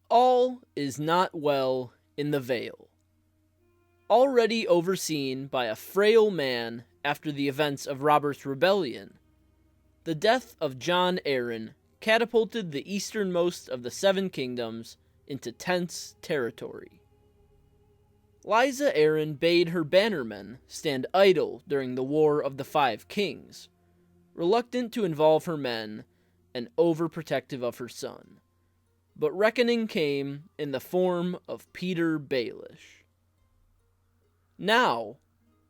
All is not well in the Vale. Already overseen by a frail man after the events of Robert's rebellion, the death of Jon Arryn catapulted the easternmost of the Seven Kingdoms into tense territory. Lysa Arryn bade her bannermen stand idle during the War of the Five Kings, reluctant to involve her men and overprotective of her son. But reckoning came in the form of Petyr Baelish. Now,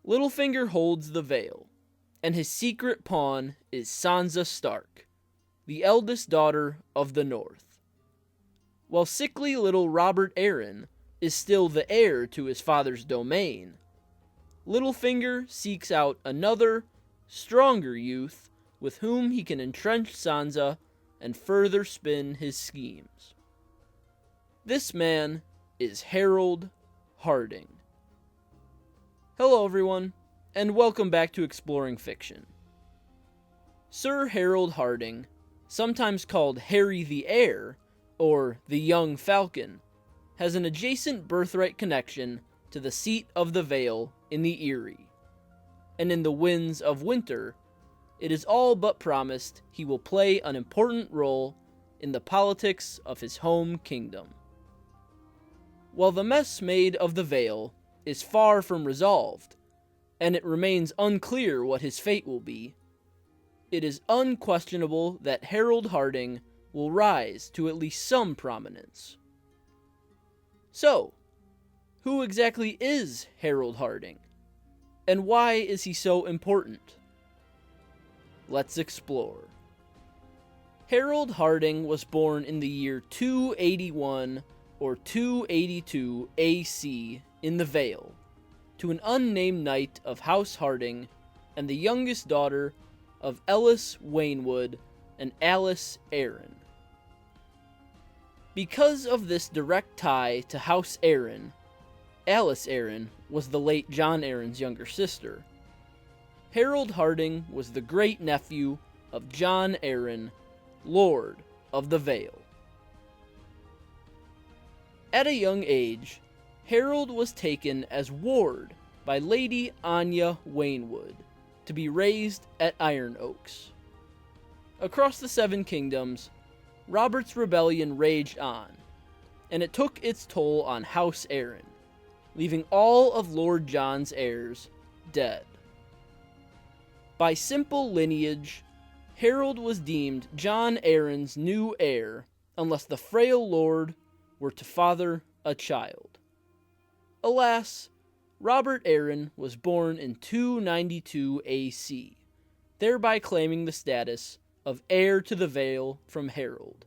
Littlefinger holds the Vale, and his secret pawn is Sansa Stark, the eldest daughter of the North. While sickly little Robert Arryn is still the heir to his father's domain, Littlefinger seeks out another, stronger youth with whom he can entrench Sansa and further spin his schemes. This man is Harrold Hardyng. Hello everyone, and welcome back to Exploring Fiction. Sir Harrold Hardyng, sometimes called Harry the Heir, or the Young Falcon, has an adjacent birthright connection to the seat of the Vale in the Eyrie, and in the Winds of Winter, it is all but promised he will play an important role in the politics of his home kingdom. While the mess made of the Vale is far from resolved, and it remains unclear what his fate will be, it is unquestionable that Harrold Hardyng will rise to at least some prominence. So, who exactly is Harrold Hardyng, and why is he so important? Let's explore. Harrold Hardyng was born in the year 281 or 282 AC in the Vale, to an unnamed knight of House Hardyng and the youngest daughter of Ellis Waynwood and Lysa Arryn. Because of this direct tie to House Arryn, Lysa Arryn was the late Jon Arryn's younger sister. Harrold Hardyng was the great-nephew of Jon Arryn, Lord of the Vale. At a young age, Harrold was taken as ward by Lady Anya Waynwood to be raised at Iron Oaks. Across the Seven Kingdoms, Robert's rebellion raged on, and it took its toll on House Arryn, leaving all of Lord Jon's heirs dead. By simple lineage, Harrold was deemed Jon Arryn's new heir unless the frail lord were to father a child. Alas, Robert Arryn was born in 292 AC, thereby claiming the status of heir to the Vale from Harrold,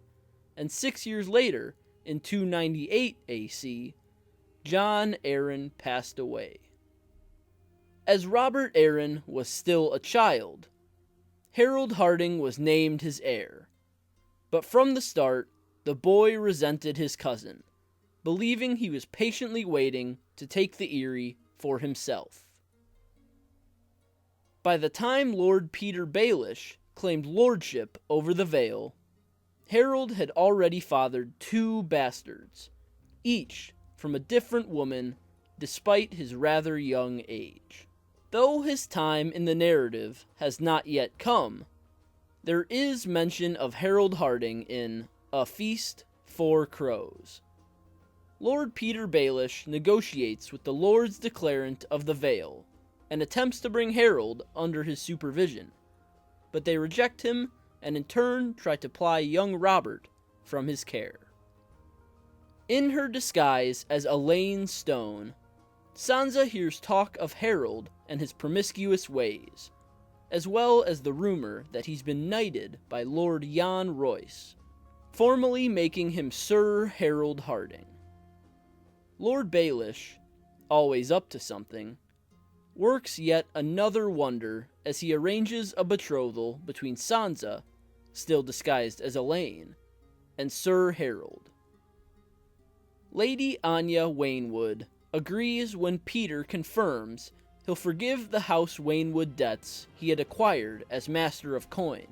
and 6 years later, in 298 AC, Jon Arryn passed away. As Robert Arryn was still a child, Harrold Hardyng was named his heir, but from the start, the boy resented his cousin, believing he was patiently waiting to take the Eyrie for himself. By the time Lord Petyr Baelish claimed lordship over the Vale, Harrold had already fathered 2 bastards, each from a different woman despite his rather young age. Though his time in the narrative has not yet come, there is mention of Harrold Hardyng in A Feast for Crows. Lord Petyr Baelish negotiates with the Lords Declarant of the Vale and attempts to bring Harrold under his supervision, but they reject him and in turn try to ply young Robert from his care. In her disguise as Elaine Stone, Sansa hears talk of Harrold and his promiscuous ways, as well as the rumor that he's been knighted by Lord Jan Royce, formally making him Sir Harrold Hardyng. Lord Baelish, always up to something, works yet another wonder as he arranges a betrothal between Sansa, still disguised as Elaine, and Sir Harrold. Lady Anya Waynwood agrees when Petyr confirms he'll forgive the House Waynwood debts he had acquired as Master of Coin,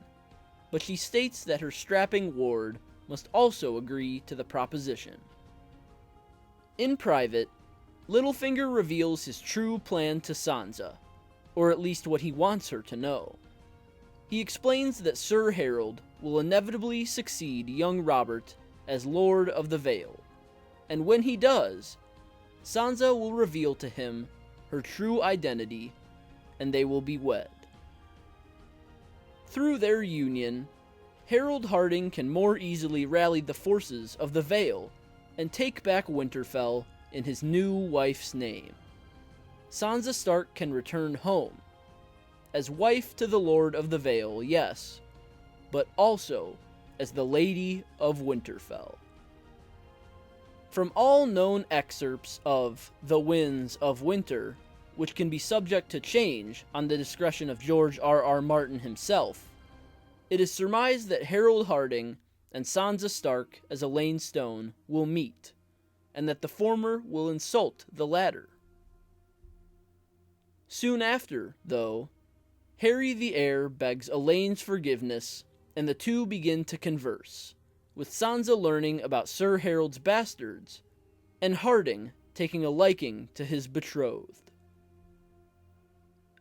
but she states that her strapping ward must also agree to the proposition. In private, Littlefinger reveals his true plan to Sansa, or at least what he wants her to know. He explains that Sir Harrold will inevitably succeed young Robert as Lord of the Vale, and when he does, Sansa will reveal to him her true identity, and they will be wed. Through their union, Harrold Hardyng can more easily rally the forces of the Vale and take back Winterfell in his new wife's name. Sansa Stark can return home, as wife to the Lord of the Vale, yes, but also as the Lady of Winterfell. From all known excerpts of The Winds of Winter, which can be subject to change on the discretion of George R.R. Martin himself, it is surmised that Harrold Hardyng and Sansa Stark as Elaine Stone will meet, and that the former will insult the latter. Soon after, though, Harry the Heir begs Elaine's forgiveness, and the two begin to converse, with Sansa learning about Sir Harrold's bastards, and Hardyng taking a liking to his betrothed.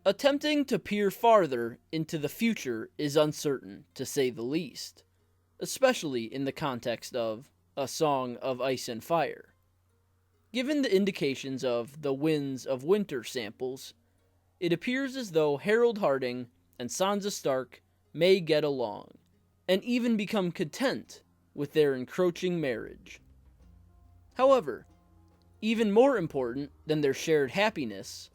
Attempting to peer farther into the future is uncertain, to say the least, especially in the context of A Song of Ice and Fire. Given the indications of The Winds of Winter samples, it appears as though Harrold Hardyng and Sansa Stark may get along, and even become content with their encroaching marriage. However, even more important than their shared happiness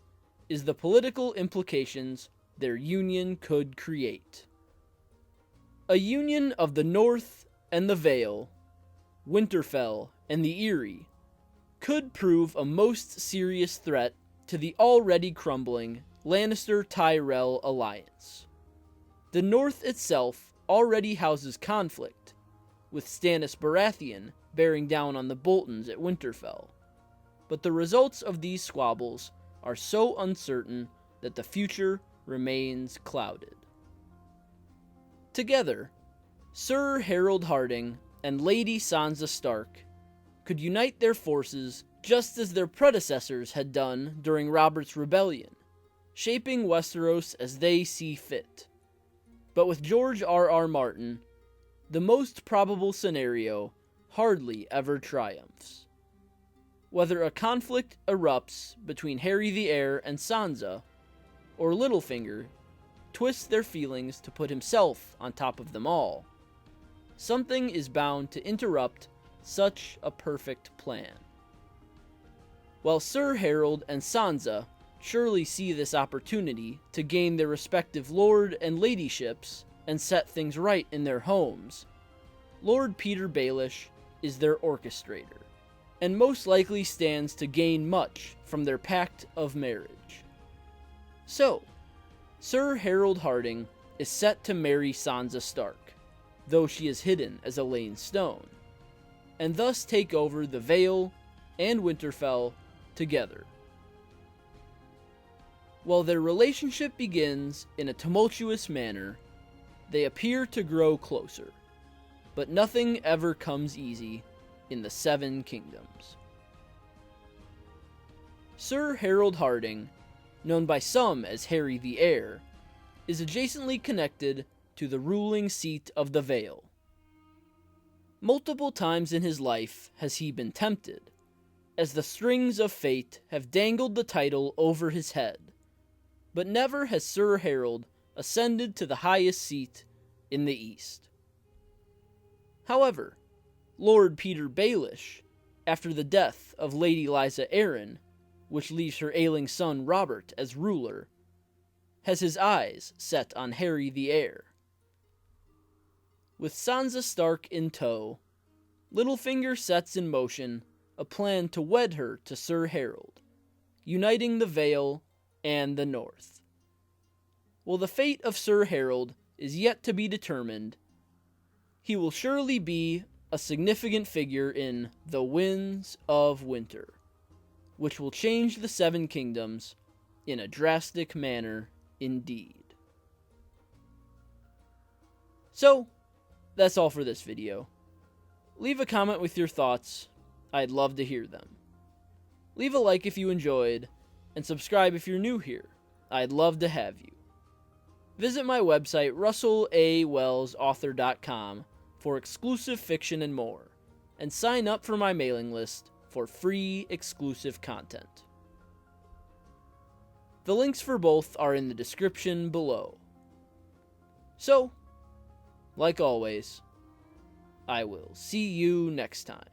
is the political implications their union could create. A union of the North and the Vale, Winterfell and the Eyrie, could prove a most serious threat to the already crumbling Lannister-Tyrell alliance. The North itself already houses conflict, with Stannis Baratheon bearing down on the Boltons at Winterfell, but the results of these squabbles are so uncertain that the future remains clouded. Together, Sir Harrold Hardyng and Lady Sansa Stark could unite their forces just as their predecessors had done during Robert's Rebellion, shaping Westeros as they see fit. But with George R.R. Martin, the most probable scenario hardly ever triumphs. Whether a conflict erupts between Harry the Heir and Sansa, or Littlefinger twists their feelings to put himself on top of them all, something is bound to interrupt such a perfect plan. While Sir Harrold and Sansa surely see this opportunity to gain their respective lord and ladyships and set things right in their homes, Lord Petyr Baelish is their orchestrator, and most likely stands to gain much from their pact of marriage. So, Sir Harrold Hardyng is set to marry Sansa Stark, though she is hidden as Elaine Stone, and thus take over the Vale and Winterfell together. While their relationship begins in a tumultuous manner, they appear to grow closer, but nothing ever comes easy in the Seven Kingdoms. Sir Harrold Hardyng, known by some as Harry the Heir, is adjacently connected to the ruling seat of the Vale. Multiple times in his life has he been tempted, as the strings of fate have dangled the title over his head, but never has Sir Harrold ascended to the highest seat in the East. However, Lord Petyr Baelish, after the death of Lady Lysa Arryn, which leaves her ailing son Robert as ruler, has his eyes set on Harry the Heir. With Sansa Stark in tow, Littlefinger sets in motion a plan to wed her to Sir Harrold, uniting the Vale and the North. While the fate of Sir Harrold is yet to be determined, he will surely be a significant figure in The Winds of Winter, which will change the Seven Kingdoms in a drastic manner indeed. So, that's all for this video. Leave a comment with your thoughts. I'd love to hear them. Leave a like if you enjoyed, and subscribe if you're new here. I'd love to have you. Visit my website, russellawellsauthor.com, for exclusive fiction and more, and sign up for my mailing list for free exclusive content. The links for both are in the description below. So, like always, I will see you next time.